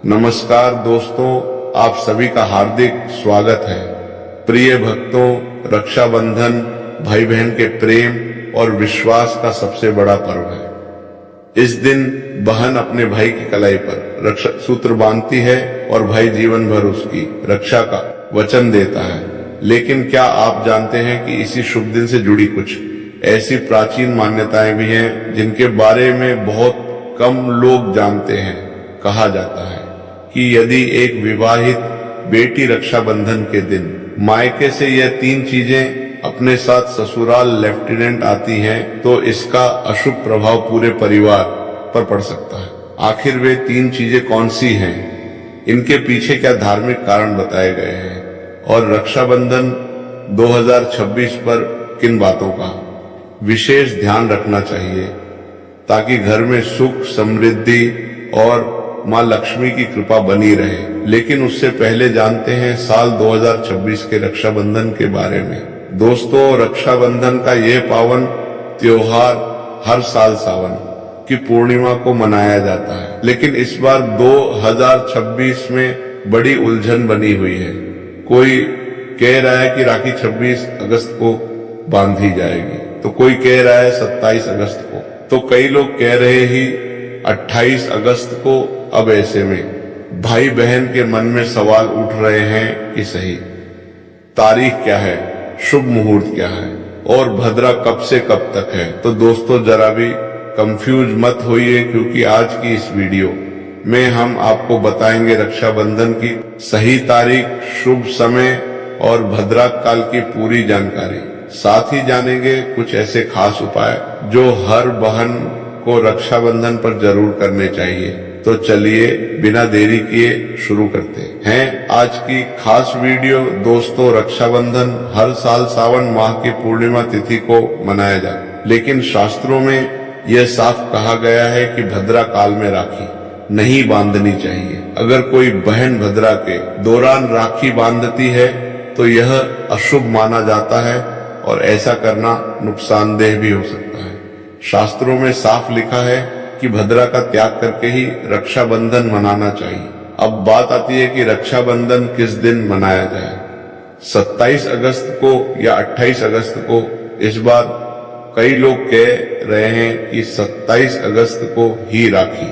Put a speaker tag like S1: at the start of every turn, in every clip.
S1: नमस्कार दोस्तों, आप सभी का हार्दिक स्वागत है। प्रिय भक्तों, रक्षाबंधन भाई बहन के प्रेम और विश्वास का सबसे बड़ा पर्व है। इस दिन बहन अपने भाई की कलाई पर रक्षा सूत्र बांधती है और भाई जीवन भर उसकी रक्षा का वचन देता है। लेकिन क्या आप जानते हैं कि इसी शुभ दिन से जुड़ी कुछ ऐसी प्राचीन मान्यताएं भी हैं जिनके बारे में बहुत कम लोग जानते हैं। कहा जाता है कि यदि एक विवाहित बेटी रक्षाबंधन के दिन मायके से यह 3 चीजें अपने साथ ससुराल लेफ्टिनेंट आती हैं तो इसका अशुभ प्रभाव पूरे परिवार पर पड़ सकता है। आखिर वे 3 चीजें कौन सी हैं? इनके पीछे क्या धार्मिक कारण बताए गए हैं और रक्षाबंधन 2026 पर किन बातों का विशेष ध्यान रखना चाहिए ताकि घर में सुख, समृद्धि और माँ लक्ष्मी की कृपा बनी रहे। लेकिन उससे पहले जानते हैं साल 2026 के रक्षाबंधन के बारे में। दोस्तों, रक्षाबंधन का यह पावन त्योहार हर साल सावन की पूर्णिमा को मनाया जाता है, लेकिन इस बार 2026 में बड़ी उलझन बनी हुई है। कोई कह रहा है कि राखी 26 अगस्त को बांधी जाएगी, तो कोई कह रहा है 27 अगस्त को, तो कई लोग कह रहे ही 28 अगस्त को। अब ऐसे में भाई बहन के मन में सवाल उठ रहे हैं कि सही तारीख क्या है, शुभ मुहूर्त क्या है और भद्रा कब से कब तक है। तो दोस्तों, जरा भी कंफ्यूज मत होइए, क्योंकि आज की इस वीडियो में हम आपको बताएंगे रक्षाबंधन की सही तारीख, शुभ समय और भद्रा काल की पूरी जानकारी। साथ ही जानेंगे कुछ ऐसे खास उपाय जो हर बहन को रक्षाबंधन पर जरूर करने चाहिए। तो चलिए बिना देरी किए शुरू करते हैं आज की खास वीडियो। दोस्तों, रक्षाबंधन हर साल सावन माह की पूर्णिमा तिथि को मनाया जाता, लेकिन शास्त्रों में यह साफ कहा गया है कि भद्रा काल में राखी नहीं बांधनी चाहिए। अगर कोई बहन भद्रा के दौरान राखी बांधती है तो यह अशुभ माना जाता है और ऐसा करना नुकसानदेह भी हो सकता है। शास्त्रों में साफ लिखा है कि भद्रा का त्याग करके ही रक्षाबंधन मनाना चाहिए। अब बात आती है कि रक्षाबंधन किस दिन मनाया जाए, 27 अगस्त को या 28 अगस्त को। इस बार कई लोग कह रहे हैं कि 27 अगस्त को ही राखी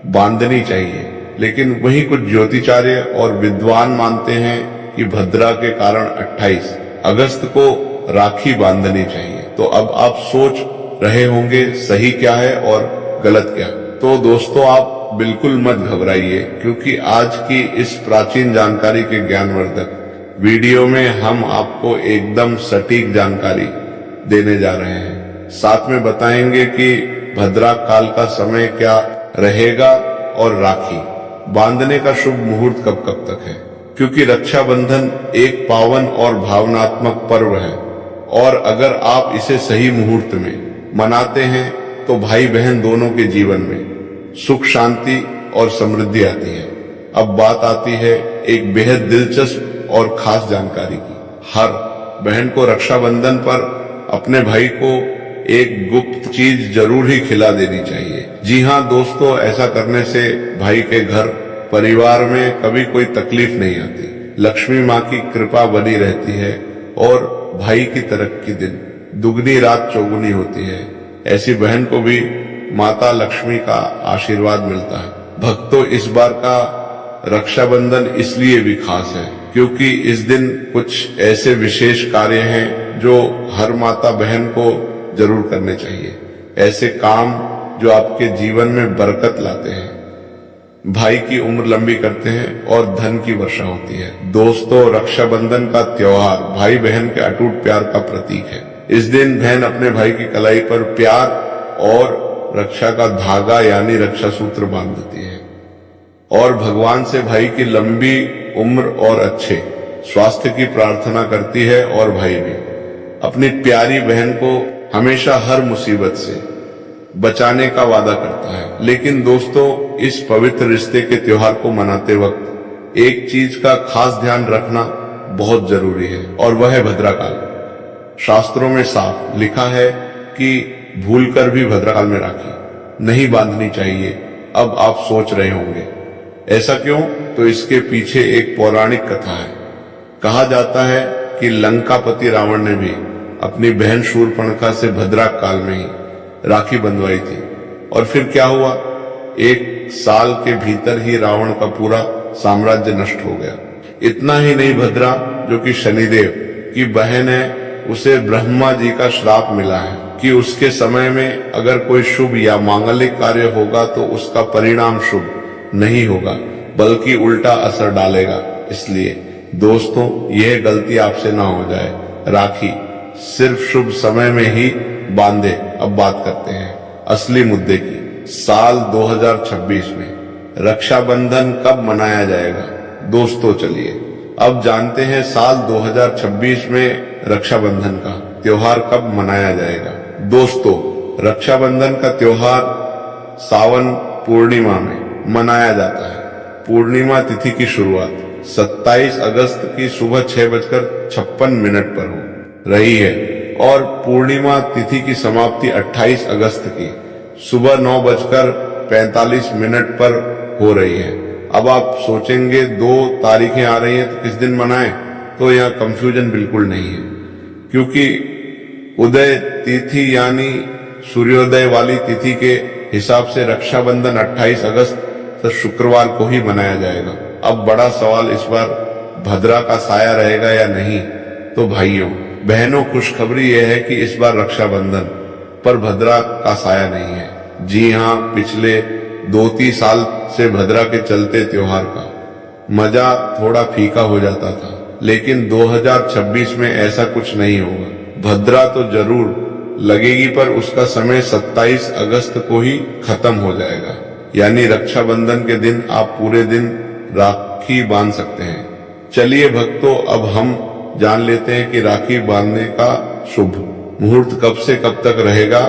S1: बांधनी चाहिए, लेकिन वही कुछ ज्योतिचार्य और विद्वान मानते हैं कि भद्रा के कारण 28 अगस्त को राखी बांधनी चाहिए। तो अब आप सोच रहे होंगे सही क्या है और गलत क्या। तो दोस्तों, आप बिल्कुल मत घबराइए, क्योंकि आज की इस प्राचीन जानकारी के ज्ञानवर्धक वीडियो में हम आपको एकदम सटीक जानकारी देने जा रहे हैं। साथ में बताएंगे कि भद्रा काल का समय क्या रहेगा और राखी बांधने का शुभ मुहूर्त कब कब तक है, क्योंकि रक्षाबंधन एक पावन और भावनात्मक पर्व है और अगर आप इसे सही मुहूर्त में मनाते हैं तो भाई बहन दोनों के जीवन में सुख, शांति और समृद्धि आती है। अब बात आती है एक बेहद दिलचस्प और खास जानकारी की। हर बहन को रक्षाबंधन पर अपने भाई को एक गुप्त चीज जरूर ही खिला देनी चाहिए। जी हाँ दोस्तों, ऐसा करने से भाई के घर परिवार में कभी कोई तकलीफ नहीं आती, लक्ष्मी माँ की कृपा बनी रहती है और भाई की तरक्की दिन दुगनी रात चौगुनी होती है। ऐसी बहन को भी माता लक्ष्मी का आशीर्वाद मिलता है। भक्तों, इस बार का रक्षाबंधन इसलिए भी खास है क्योंकि इस दिन कुछ ऐसे विशेष कार्य हैं जो हर माता बहन को जरूर करने चाहिए। ऐसे काम जो आपके जीवन में बरकत लाते हैं, भाई की उम्र लंबी करते हैं और धन की वर्षा होती है। दोस्तों, रक्षाबंधन का त्योहार भाई बहन के अटूट प्यार का प्रतीक है। इस दिन बहन अपने भाई की कलाई पर प्यार और रक्षा का धागा यानी रक्षा सूत्र बांधती है और भगवान से भाई की लंबी उम्र और अच्छे स्वास्थ्य की प्रार्थना करती है। और भाई भी अपनी प्यारी बहन को हमेशा हर मुसीबत से बचाने का वादा करता है। लेकिन दोस्तों, इस पवित्र रिश्ते के त्योहार को मनाते वक्त एक चीज का खास ध्यान रखना बहुत जरूरी है और वह है भद्रा काल। शास्त्रों में साफ लिखा है कि भूलकर भी भद्रा काल में राखी नहीं बांधनी चाहिए। अब आप सोच रहे होंगे ऐसा क्यों? तो इसके पीछे एक पौराणिक कथा है। कहा जाता है कि लंकापति रावण ने भी अपनी बहन शूर्पणखा से भद्रा काल में ही राखी बंधवाई थी। और फिर क्या हुआ? 1 साल के भीतर ही रावण का पूरा साम्राज्य नष्ट हो गया। इतना ही नहीं, भद्रा जो कि शनिदेव की बहन है, उसे ब्रह्मा जी का श्राप मिला है कि उसके समय में अगर कोई शुभ या मांगलिक कार्य होगा तो उसका परिणाम शुभ नहीं होगा, बल्कि उल्टा असर डालेगा। इसलिए दोस्तों, यह गलती आपसे ना हो जाए। राखी सिर्फ शुभ समय में ही बांधे। अब बात करते हैं असली मुद्दे की। साल 2026 में रक्षाबंधन कब मनाया जाएगा? दोस्तों चलिए अब जानते हैं साल 2026 में रक्षाबंधन का त्योहार कब मनाया जाएगा। दोस्तों, रक्षाबंधन का त्योहार सावन पूर्णिमा में मनाया जाता है। पूर्णिमा तिथि की शुरुआत 27 अगस्त की सुबह 6:56 पर हो रही है और पूर्णिमा तिथि की समाप्ति 28 अगस्त की सुबह 9:45 पर हो रही है। अब आप सोचेंगे 2 तारीखें आ रही हैं तो किस दिन मनाएं? तो यहाँ कंफ्यूजन बिल्कुल नहीं है, क्योंकि उदय तिथि यानी सूर्योदय वाली तिथि के हिसाब से रक्षाबंधन 28 अगस्त तो शुक्रवार को ही मनाया जाएगा। अब बड़ा सवाल इस बार भद्रा का साया रहेगा या नहीं। तो भाइयों बहनों, खुशखबरी यह है कि इस बार रक्षाबंधन पर भद्रा का साया नहीं है। जी हाँ, पिछले 2-3 साल से भद्रा के चलते त्योहार का मजा थोड़ा फीका हो जाता था, लेकिन 2026 में ऐसा कुछ नहीं होगा। भद्रा तो जरूर लगेगी, पर उसका समय 27 अगस्त को ही खत्म हो जाएगा। यानी रक्षाबंधन के दिन आप पूरे दिन राखी बांध सकते हैं। चलिए भक्तों, अब हम जान लेते हैं कि राखी बांधने का शुभ मुहूर्त कब से कब तक रहेगा।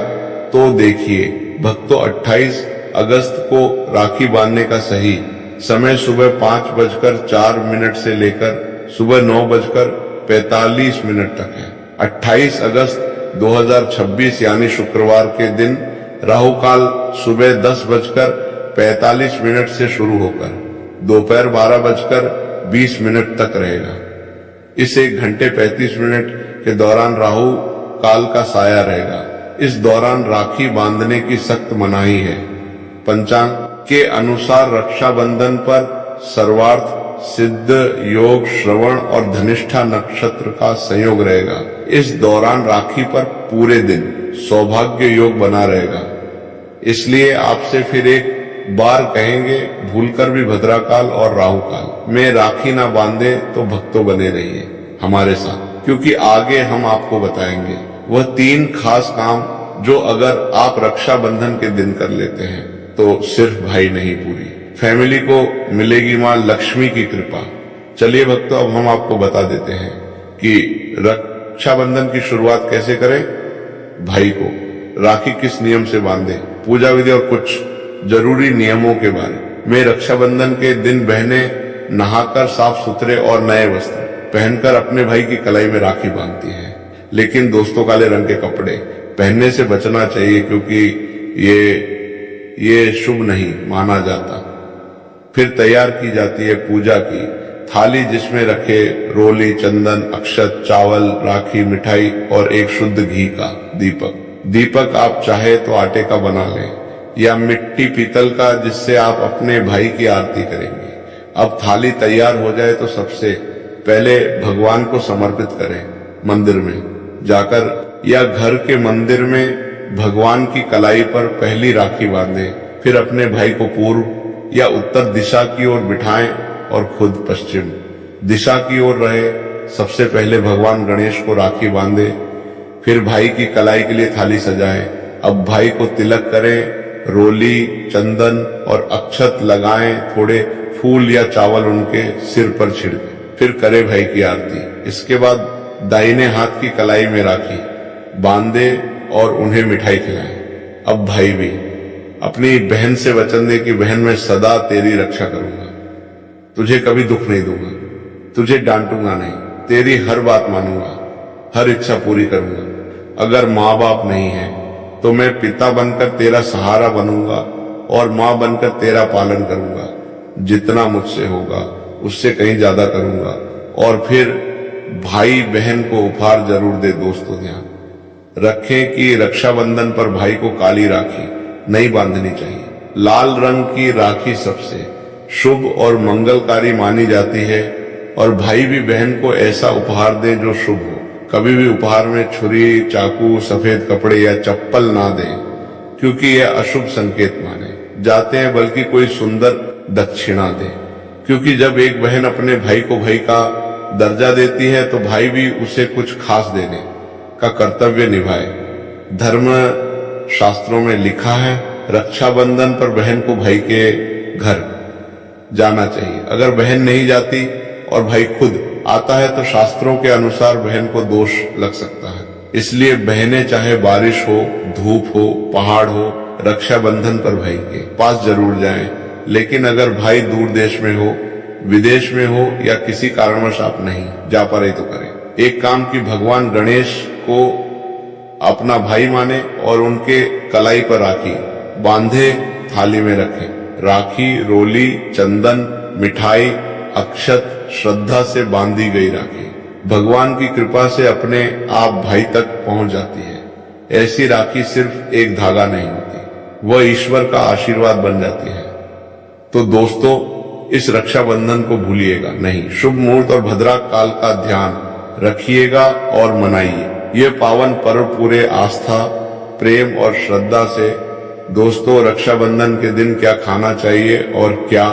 S1: तो देखिए भक्तों, 28 अगस्त को राखी बांधने का सही समय सुबह 5:04 से लेकर सुबह 9:45 तक है। 28 अगस्त 2026 यानी शुक्रवार के दिन राहु काल सुबह 10:45 से शुरू होकर दोपहर 12:20 तक रहेगा। इस 1 घंटे 35 मिनट के दौरान राहु काल का साया रहेगा। इस दौरान राखी बांधने की सख्त मनाही है। पंचांग के अनुसार रक्षाबंधन पर सर्वार्थ सिद्ध योग श्रवण और धनिष्ठा नक्षत्र का संयोग रहेगा। इस दौरान राखी पर पूरे दिन सौभाग्य योग बना रहेगा। इसलिए आपसे फिर एक बार कहेंगे, भूलकर भी भद्रा काल और राहु काल में राखी ना बांधे तो भक्तों बने रहिए हमारे साथ, क्योंकि आगे हम आपको बताएंगे वह 3 खास काम जो अगर आप रक्षाबंधन के दिन कर लेते हैं तो सिर्फ भाई नहीं, पूरी फैमिली को मिलेगी मां लक्ष्मी की कृपा। चलिए भक्तों, अब हम आपको बता देते हैं कि रक्षाबंधन की शुरुआत कैसे करें। भाई को राखी किस नियम से बांधे, पूजा विधि और कुछ जरूरी नियमों के बारे में। रक्षाबंधन के दिन बहनें नहाकर साफ सुथरे और नए वस्त्र पहनकर अपने भाई की कलाई में राखी बांधती हैं। लेकिन दोस्तों, काले रंग के कपड़े पहनने से बचना चाहिए, क्योंकि ये शुभ नहीं माना जाता। फिर तैयार की जाती है पूजा की थाली, जिसमें रखे रोली, चंदन, अक्षत, चावल, राखी, मिठाई और एक शुद्ध घी का दीपक आप चाहे तो आटे का बना लें या मिट्टी पीतल का, जिससे आप अपने भाई की आरती करेंगे। अब थाली तैयार हो जाए तो सबसे पहले भगवान को समर्पित करें। मंदिर में जाकर या घर के मंदिर में भगवान की कलाई पर पहली राखी बांधें। फिर अपने भाई को पूर्व या उत्तर दिशा की ओर बिठाएं और खुद पश्चिम दिशा की ओर रहे। सबसे पहले भगवान गणेश को राखी बांधे, फिर भाई की कलाई के लिए थाली सजाएं। अब भाई को तिलक करें, रोली, चंदन और अक्षत लगाएं, थोड़े फूल या चावल उनके सिर पर छिड़के, फिर करे भाई की आरती। इसके बाद दाहिने हाथ की कलाई में राखी बांधे और उन्हें मिठाई खिलाएं। अब भाई भी अपनी बहन से वचन दे कि बहन मैं सदा तेरी रक्षा करूंगा, तुझे कभी दुख नहीं दूंगा, तुझे डांटूंगा नहीं, तेरी हर बात मानूंगा, हर इच्छा पूरी करूंगा। अगर माँ बाप नहीं है तो मैं पिता बनकर तेरा सहारा बनूंगा और माँ बनकर तेरा पालन करूंगा। जितना मुझसे होगा उससे कहीं ज्यादा करूंगा। और फिर भाई बहन को उपहार जरूर दे। दोस्तों ध्यान रखें कि रक्षाबंधन पर भाई को काली राखी नहीं बांधनी चाहिए। लाल रंग की राखी सबसे शुभ और मंगलकारी मानी जाती है और भाई भी बहन को ऐसा उपहार दे जो शुभ हो। कभी भी उपहार में छुरी, चाकू, सफेद कपड़े या चप्पल ना दें क्योंकि यह अशुभ संकेत माने जाते हैं, बल्कि कोई सुंदर दक्षिणा दे क्योंकि जब एक बहन अपने भाई को भाई का दर्जा देती है तो भाई भी उसे कुछ खास देने का कर्तव्य निभाए। धर्म शास्त्रों में लिखा है रक्षाबंधन पर बहन को भाई के घर जाना चाहिए। अगर बहन नहीं जाती और भाई खुद आता है तो शास्त्रों के अनुसार बहन को दोष लग सकता है। इसलिए बहनें चाहे बारिश हो, धूप हो, पहाड़ हो, रक्षाबंधन पर भाई के पास जरूर जाएं। लेकिन अगर भाई दूर देश में हो, विदेश में हो या किसी कारणवश आप नहीं जा पा रहे तो करें एक काम कि भगवान गणेश को अपना भाई माने और उनके कलाई पर राखी बांधे थाली में रखें। राखी, रोली, चंदन, मिठाई, अक्षत श्रद्धा से बांधी गई राखी भगवान की कृपा से अपने आप भाई तक पहुंच जाती है। ऐसी राखी सिर्फ एक धागा नहीं होती, वह ईश्वर का आशीर्वाद बन जाती है। तो दोस्तों इस रक्षाबंधन को भूलिएगा नहीं। शुभ मुहूर्त और भद्रा काल का ध्यान रखिएगा और मनाइए ये पावन पर्व पूरे आस्था, प्रेम और श्रद्धा से। दोस्तों रक्षाबंधन के दिन क्या खाना चाहिए और क्या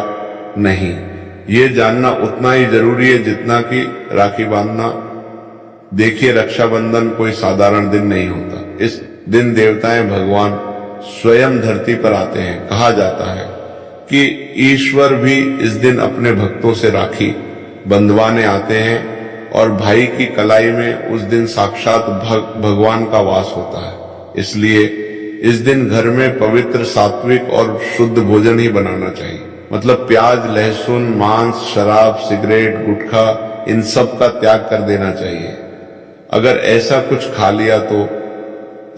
S1: नहीं ये जानना उतना ही जरूरी है जितना कि राखी बांधना। देखिए रक्षाबंधन कोई साधारण दिन नहीं होता। इस दिन देवताएं भगवान स्वयं धरती पर आते हैं। कहा जाता है कि ईश्वर भी इस दिन अपने भक्तों से राखी बंधवाने आते हैं और भाई की कलाई में उस दिन साक्षात भगवान का वास होता है। इसलिए इस दिन घर में पवित्र, सात्विक और शुद्ध भोजन ही बनाना चाहिए। मतलब प्याज, लहसुन, मांस, शराब, सिगरेट, गुटखा इन सब का त्याग कर देना चाहिए। अगर ऐसा कुछ खा लिया तो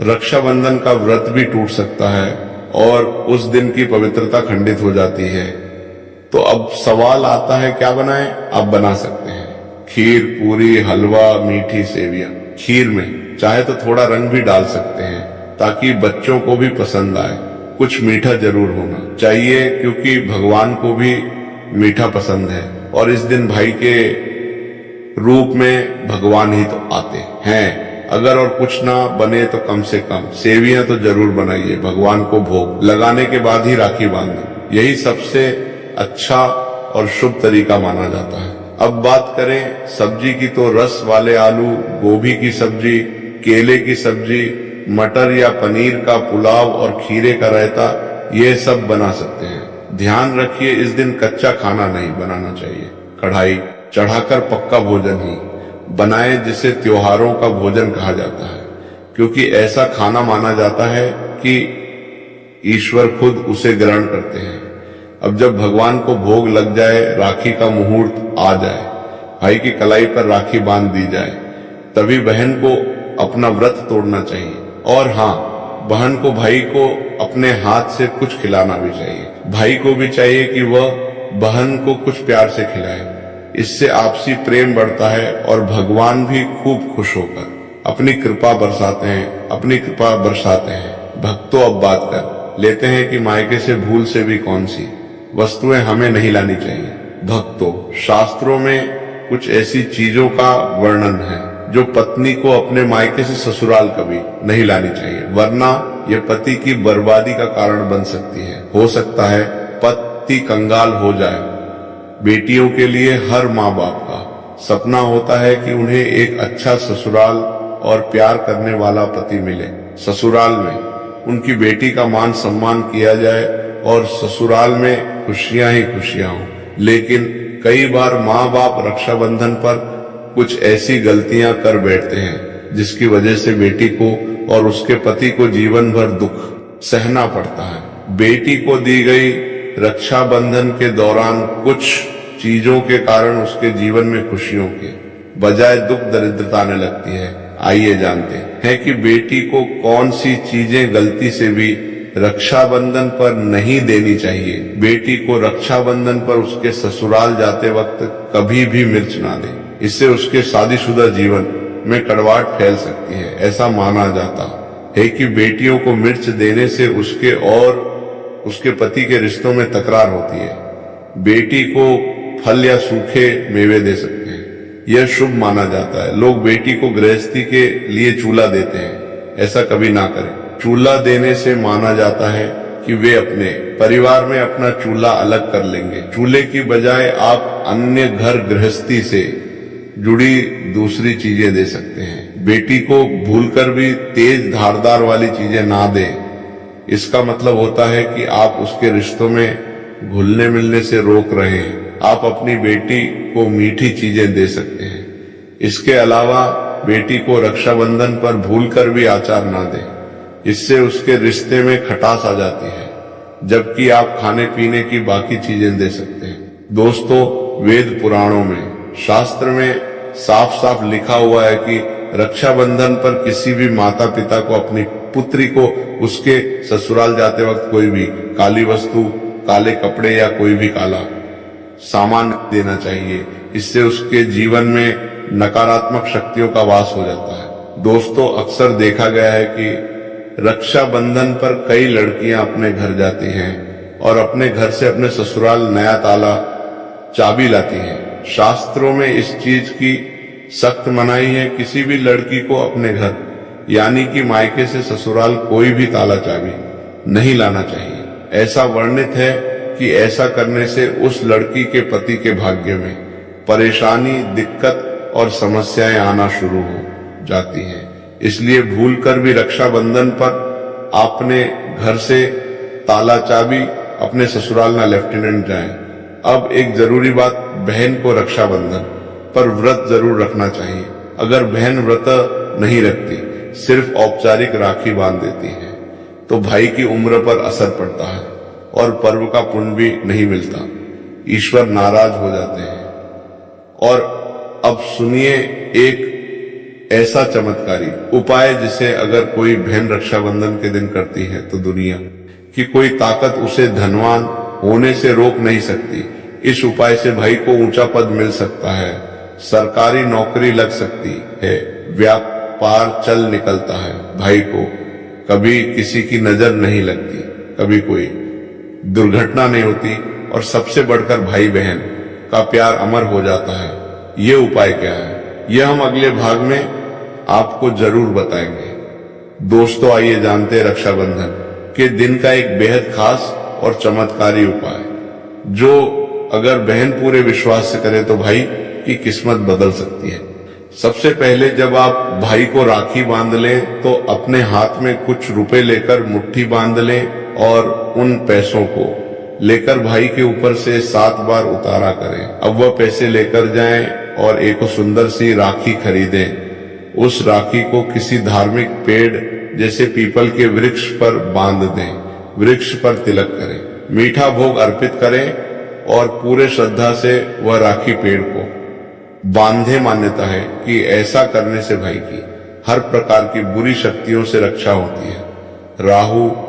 S1: रक्षाबंधन का व्रत भी टूट सकता है और उस दिन की पवित्रता खंडित हो जाती है। तो अब सवाल आता है क्या बनाएं? आप बना सकते हैं खीर, पूरी, हलवा, मीठी सेवियां। खीर में चाहे तो थोड़ा रंग भी डाल सकते हैं ताकि बच्चों को भी पसंद आए। कुछ मीठा जरूर होना चाहिए क्योंकि भगवान को भी मीठा पसंद है और इस दिन भाई के रूप में भगवान ही तो आते हैं। अगर और कुछ ना बने तो कम से कम सेवियां तो जरूर बनाइए। भगवान को भोग लगाने के बाद ही राखी बांधें, यही सबसे अच्छा और शुभ तरीका माना जाता है। अब बात करें सब्जी की तो रस वाले आलू, गोभी की सब्जी, केले की सब्जी, मटर या पनीर का पुलाव और खीरे का रायता ये सब बना सकते हैं। ध्यान रखिए इस दिन कच्चा खाना नहीं बनाना चाहिए। कढ़ाई चढ़ाकर पक्का भोजन ही बनाएं जिसे त्योहारों का भोजन कहा जाता है क्योंकि ऐसा खाना माना जाता है कि ईश्वर खुद उसे ग्रहण करते हैं। अब जब भगवान को भोग लग जाए, राखी का मुहूर्त आ जाए, भाई की कलाई पर राखी बांध दी जाए, तभी बहन को अपना व्रत तोड़ना चाहिए। और हाँ, बहन को भाई को अपने हाथ से कुछ खिलाना भी चाहिए। भाई को भी चाहिए कि वह बहन को कुछ प्यार से खिलाए। इससे आपसी प्रेम बढ़ता है और भगवान भी खूब खुश होकर अपनी कृपा बरसाते हैं। भक्तों अब बात कर लेते हैं कि मायके से भूल से भी कौन सी वस्तुएं हमें नहीं लानी चाहिए। भक्तों, शास्त्रों में कुछ ऐसी चीजों का वर्णन है जो पत्नी को अपने मायके से ससुराल कभी नहीं लानी चाहिए, वरना यह पति की बर्बादी का कारण बन सकती है। हो सकता है पति कंगाल हो जाए। बेटियों के लिए हर माँ बाप का सपना होता है कि उन्हें एक अच्छा ससुराल और प्यार करने वाला पति मिले। ससुराल में उनकी बेटी का मान सम्मान किया जाए और ससुराल में खुशियां ही खुशियां हों। लेकिन कई बार माँ बाप रक्षाबंधन पर कुछ ऐसी गलतियां कर बैठते हैं जिसकी वजह से बेटी को और उसके पति को जीवन भर दुख सहना पड़ता है। बेटी को दी गई रक्षाबंधन के दौरान कुछ चीजों के कारण उसके जीवन में खुशियों के बजाय दुख दरिद्रता आने लगती है। आइए जानते हैं कि बेटी को कौन सी चीजें गलती से भी रक्षाबंधन पर नहीं देनी चाहिए। बेटी को रक्षाबंधन पर उसके ससुराल जाते वक्त कभी भी मिर्च ना दे, इससे उसके शादीशुदा जीवन में कड़वाहट फैल सकती है। ऐसा माना जाता है कि बेटियों को मिर्च देने से उसके और उसके पति के रिश्तों में तकरार होती है। बेटी को फल या सूखे मेवे दे सकते हैं, यह शुभ माना जाता है। लोग बेटी को गृहस्थी के लिए चूल्हा देते हैं, ऐसा कभी ना करें। चूल्हा देने से माना जाता है कि वे अपने परिवार में अपना चूल्हा अलग कर लेंगे। चूल्हे की बजाय आप अन्य घर गृहस्थी से जुड़ी दूसरी चीजें दे सकते हैं। बेटी को भूलकर भी तेज धारदार वाली चीजें ना दें, इसका मतलब होता है कि आप उसके रिश्तों में घुलने मिलने से रोक रहे हैं। आप अपनी बेटी को मीठी चीजें दे सकते हैं। इसके अलावा बेटी को रक्षाबंधन पर भूलकर भी अचार ना दें, इससे उसके रिश्ते में खटास आ जाती है, जबकि आप खाने पीने की बाकी चीजें दे सकते हैं। दोस्तों, वेद पुराणों में, शास्त्र में साफ साफ लिखा हुआ है कि रक्षाबंधन पर किसी भी माता पिता को अपनी पुत्री को उसके ससुराल जाते वक्त कोई भी काली वस्तु, काले कपड़े या कोई भी काला सामान देना चाहिए। इससे उसके जीवन में नकारात्मक शक्तियों का वास हो जाता है। दोस्तों, अक्सर देखा गया है कि रक्षाबंधन पर कई लड़कियां अपने घर जाती हैं और अपने घर से अपने ससुराल नया ताला चाबी लाती हैं। शास्त्रों में इस चीज की सख्त मनाही है। किसी भी लड़की को अपने घर यानी कि मायके से ससुराल कोई भी ताला चाबी नहीं लाना चाहिए। ऐसा वर्णित है कि ऐसा करने से उस लड़की के पति के भाग्य में परेशानी, दिक्कत और समस्याएं आना शुरू हो जाती हैं। इसलिए भूलकर भी रक्षाबंधन पर आपने घर से ताला चाबी अपने ससुराल ना लेफ्टिनेंट जाएं। अब एक जरूरी बात, बहन को रक्षाबंधन पर व्रत जरूर रखना चाहिए। अगर बहन व्रत नहीं रखती, सिर्फ औपचारिक राखी बांध देती है, तो भाई की उम्र पर असर पड़ता है और पर्व का पुण्य भी नहीं मिलता। ईश्वर नाराज हो जाते हैं। और अब सुनिए एक ऐसा चमत्कारी उपाय जिसे अगर कोई बहन रक्षाबंधन के दिन करती है तो दुनिया की कोई ताकत उसे धनवान होने से रोक नहीं सकती। इस उपाय से भाई को ऊंचा पद मिल सकता है, सरकारी नौकरी लग सकती है, व्यापार चल निकलता है, भाई को कभी किसी की नजर नहीं लगती, कभी कोई दुर्घटना नहीं होती और सबसे बढ़कर भाई बहन का प्यार अमर हो जाता है। ये उपाय क्या है, यह हम अगले भाग में आपको जरूर बताएंगे। दोस्तों, आइए जानते हैं रक्षाबंधन के दिन का एक बेहद खास और चमत्कारी उपाय, जो अगर बहन पूरे विश्वास से करे तो भाई की किस्मत बदल सकती है। सबसे पहले जब आप भाई को राखी बांध लें तो अपने हाथ में कुछ रुपए लेकर मुट्ठी बांध लें और उन पैसों को लेकर भाई के ऊपर से 7 बार उतारा करें। अब वह पैसे लेकर जाएं और एक सुंदर सी राखी खरीदें। उस राखी को किसी धार्मिक पेड़ जैसे पीपल के वृक्ष पर बांध दें, वृक्ष पर तिलक करें, मीठा भोग अर्पित करें और पूरे श्रद्धा से वह राखी पेड़ को बांधे। मान्यता है कि ऐसा करने से भाई की हर प्रकार की बुरी शक्तियों से रक्षा होती है। राहु